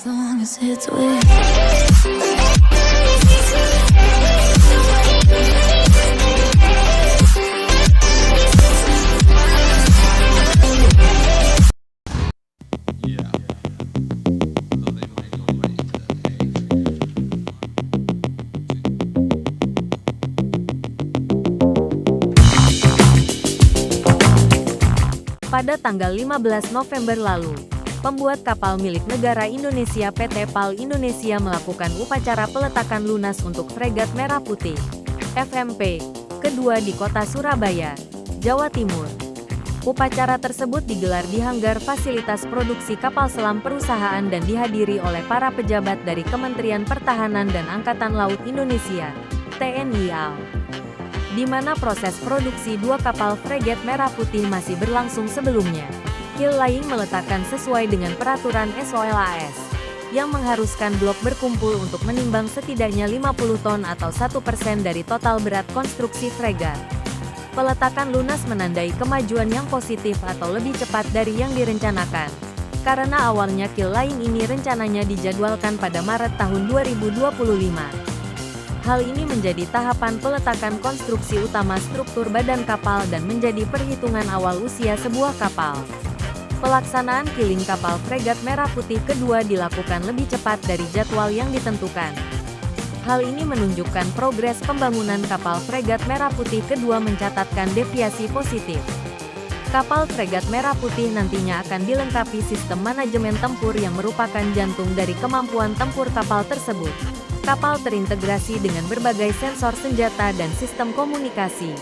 as long as it's with. Pada tanggal 15 November lalu, pembuat kapal milik negara Indonesia PT PAL Indonesia melakukan upacara peletakan lunas untuk fregat Merah Putih FMP kedua di kota Surabaya, Jawa Timur. Upacara tersebut digelar di hanggar fasilitas produksi kapal selam perusahaan dan dihadiri oleh para pejabat dari Kementerian Pertahanan dan Angkatan Laut Indonesia, TNI AL, di mana proses produksi dua kapal fregat Merah Putih masih berlangsung sebelumnya. Kill Laying meletakkan sesuai dengan peraturan SOLAS, yang mengharuskan blok berkumpul untuk menimbang setidaknya 50 ton atau 1% dari total berat konstruksi fregat. Peletakan lunas menandai kemajuan yang positif atau lebih cepat dari yang direncanakan, karena awalnya Kill Laying ini rencananya dijadwalkan pada Maret tahun 2025. Hal ini menjadi tahapan peletakan konstruksi utama struktur badan kapal dan menjadi perhitungan awal usia sebuah kapal. Pelaksanaan killing kapal fregat Merah Putih kedua dilakukan lebih cepat dari jadwal yang ditentukan. Hal ini menunjukkan progres pembangunan kapal fregat Merah Putih kedua mencatatkan deviasi positif. Kapal fregat Merah Putih nantinya akan dilengkapi sistem manajemen tempur yang merupakan jantung dari kemampuan tempur kapal tersebut. Kapal terintegrasi dengan berbagai sensor senjata dan sistem komunikasi,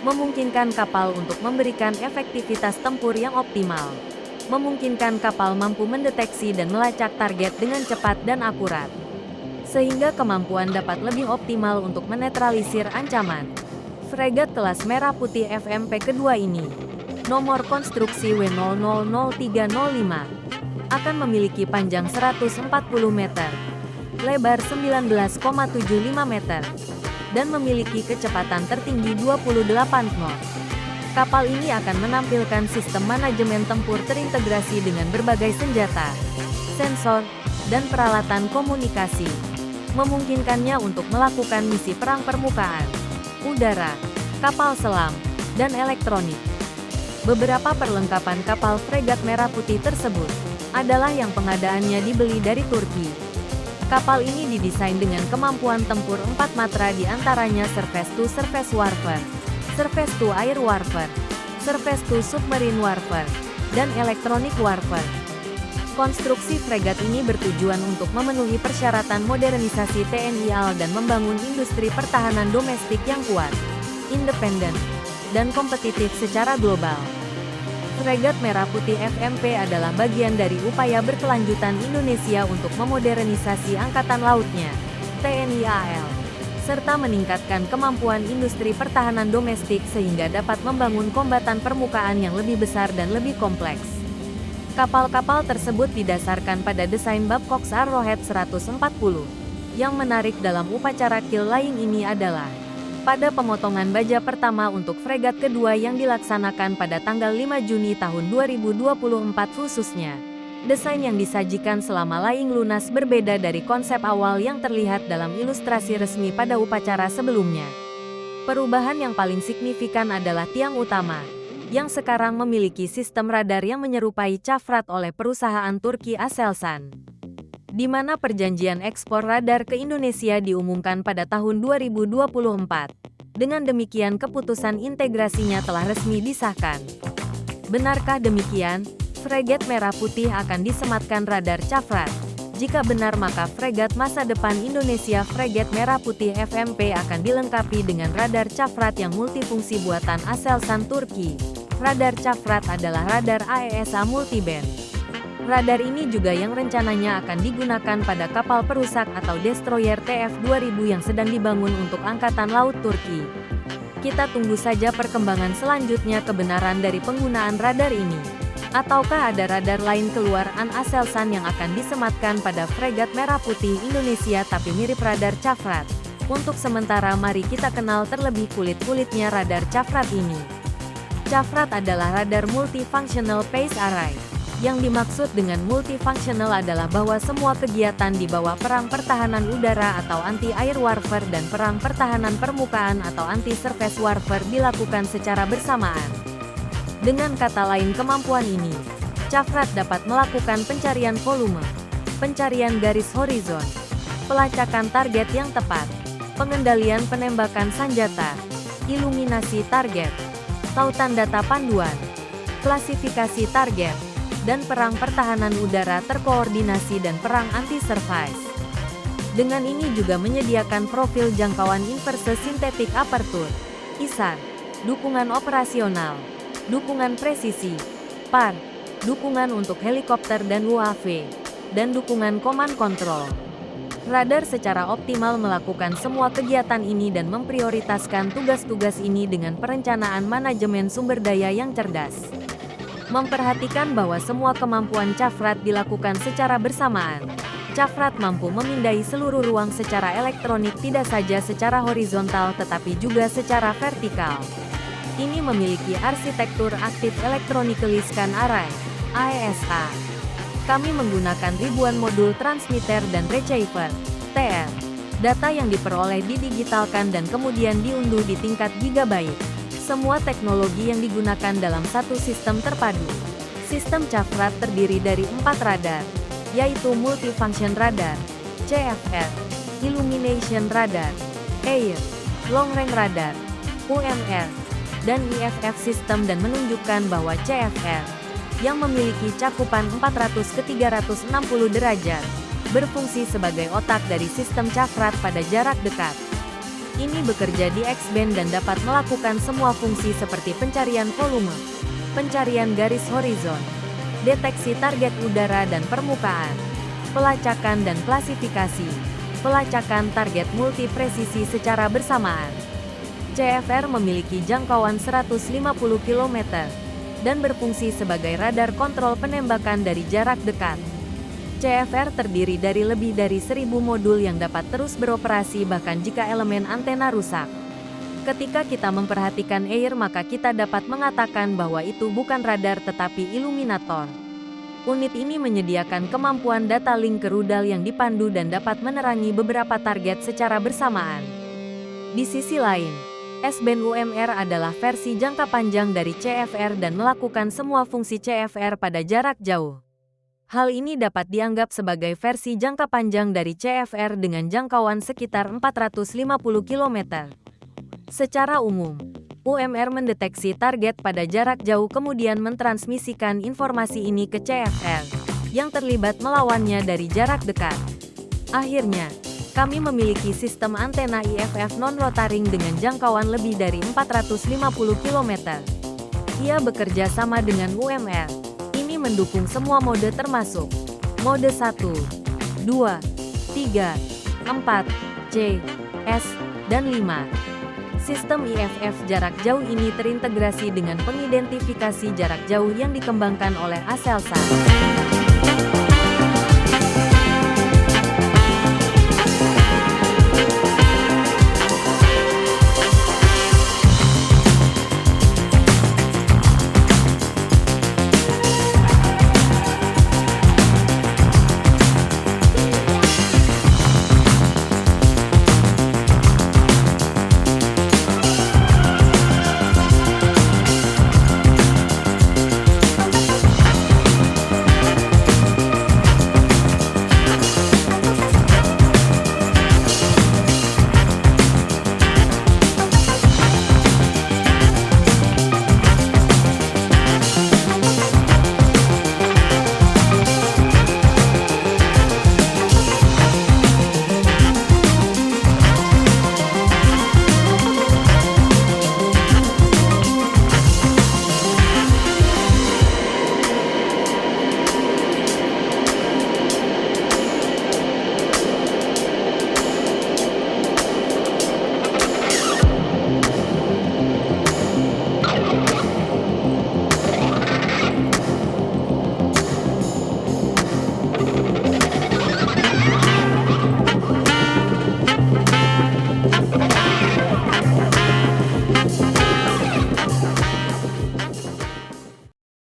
memungkinkan kapal untuk memberikan efektivitas tempur yang optimal, memungkinkan kapal mampu mendeteksi dan melacak target dengan cepat dan akurat, sehingga kemampuan dapat lebih optimal untuk menetralisir ancaman. Fregat kelas Merah Putih FMP kedua ini, nomor konstruksi W000305, akan memiliki panjang 140 meter, lebar 19,75 meter, dan memiliki kecepatan tertinggi 28 knot. Kapal ini akan menampilkan sistem manajemen tempur terintegrasi dengan berbagai senjata, sensor, dan peralatan komunikasi, memungkinkannya untuk melakukan misi perang permukaan, udara, kapal selam, dan elektronik. Beberapa perlengkapan kapal fregat Merah Putih tersebut adalah yang pengadaannya dibeli dari Turki. Kapal ini didesain dengan kemampuan tempur 4 matra di antaranya surface-to-surface warfare, surface-to-air warfare, surface-to-submarine warfare, dan electronic warfare. Konstruksi fregat ini bertujuan untuk memenuhi persyaratan modernisasi TNI AL dan membangun industri pertahanan domestik yang kuat, independen, dan kompetitif secara global. Fregat Merah Putih FMP adalah bagian dari upaya berkelanjutan Indonesia untuk memodernisasi angkatan lautnya, TNI AL, serta meningkatkan kemampuan industri pertahanan domestik sehingga dapat membangun kombatan permukaan yang lebih besar dan lebih kompleks. Kapal-kapal tersebut didasarkan pada desain Babcock Arrowhead 140. Yang menarik dalam upacara Kill Laying ini adalah pada pemotongan baja pertama untuk fregat kedua yang dilaksanakan pada tanggal 5 Juni tahun 2024 khususnya, desain yang disajikan selama laying lunas berbeda dari konsep awal yang terlihat dalam ilustrasi resmi pada upacara sebelumnya. Perubahan yang paling signifikan adalah tiang utama, yang sekarang memiliki sistem radar yang menyerupai Çafrat oleh perusahaan Turki Aselsan, di mana perjanjian ekspor radar ke Indonesia diumumkan pada tahun 2024. Dengan demikian keputusan integrasinya telah resmi disahkan. Benarkah demikian? Fregat Merah Putih akan disematkan radar Çafrat. Jika benar maka fregat masa depan Indonesia Fregat Merah Putih FMP akan dilengkapi dengan radar Çafrat yang multifungsi buatan Aselsan Turki. Radar Çafrat adalah radar AESA multiband. Radar ini juga yang rencananya akan digunakan pada kapal perusak atau destroyer TF-2000 yang sedang dibangun untuk Angkatan Laut Turki. Kita tunggu saja perkembangan selanjutnya kebenaran dari penggunaan radar ini. Ataukah ada radar lain keluaran Aselsan yang akan disematkan pada fregat Merah Putih Indonesia tapi mirip radar Çafrat? Untuk sementara mari kita kenal terlebih kulit-kulitnya radar Çafrat ini. Çafrat adalah radar multifunctional phase array Yang dimaksud dengan multifunctional adalah bahwa semua kegiatan di bawah perang pertahanan udara atau anti-air warfare dan perang pertahanan permukaan atau anti-surface warfare dilakukan secara bersamaan. Dengan kata lain, kemampuan ini, Cafrat dapat melakukan pencarian volume, pencarian garis horizon, pelacakan target yang tepat, pengendalian penembakan senjata, iluminasi target, tautan data panduan, klasifikasi target, dan perang pertahanan udara terkoordinasi dan perang anti-surface. Dengan ini juga menyediakan profil jangkauan inverse sintetik aperture, ISAR, dukungan operasional, dukungan presisi, PAR, dukungan untuk helikopter dan UAV, dan dukungan command control. Radar secara optimal melakukan semua kegiatan ini dan memprioritaskan tugas-tugas ini dengan perencanaan manajemen sumber daya yang cerdas. Memperhatikan bahwa semua kemampuan Cafrat dilakukan secara bersamaan. Cafrat mampu memindai seluruh ruang secara elektronik, tidak saja secara horizontal tetapi juga secara vertikal. Ini memiliki arsitektur Active Electronically Scan Array, AESA. Kami menggunakan ribuan modul transmitter dan receiver, TR. Data yang diperoleh didigitalkan dan kemudian diunduh di tingkat gigabyte. Semua teknologi yang digunakan dalam satu sistem terpadu. Sistem Cafrat terdiri dari 4 radar, yaitu Multifunction Radar, CFR, Illumination Radar, Air, Long Range Radar, UMR, dan IFF System, dan menunjukkan bahwa CFR, yang memiliki cakupan 400 ke 360 derajat, berfungsi sebagai otak dari sistem Cafrat pada jarak dekat. Ini bekerja di X-band dan dapat melakukan semua fungsi seperti pencarian volume, pencarian garis horizon, deteksi target udara dan permukaan, pelacakan dan klasifikasi, pelacakan target multi-presisi secara bersamaan. CFR memiliki jangkauan 150 km dan berfungsi sebagai radar kontrol penembakan dari jarak dekat. CFR terdiri dari lebih dari 1000 modul yang dapat terus beroperasi bahkan jika elemen antena rusak. Ketika kita memperhatikan Air, maka kita dapat mengatakan bahwa itu bukan radar tetapi iluminator. Unit ini menyediakan kemampuan data link ke rudal yang dipandu dan dapat menerangi beberapa target secara bersamaan. Di sisi lain, S-band UMR adalah versi jangka panjang dari CFR dan melakukan semua fungsi CFR pada jarak jauh. Hal ini dapat dianggap sebagai versi jangka panjang dari CFR dengan jangkauan sekitar 450 km. Secara umum, UMR mendeteksi target pada jarak jauh kemudian mentransmisikan informasi ini ke CFR, yang terlibat melawannya dari jarak dekat. Akhirnya, kami memiliki sistem antena IFF non-rotaring dengan jangkauan lebih dari 450 km. Ia bekerja sama dengan UMR. Ini mendukung semua mode termasuk mode 1, 2, 3, 4, C, S, dan 5. Sistem IFF jarak jauh ini terintegrasi dengan pengidentifikasi jarak jauh yang dikembangkan oleh Aselsan.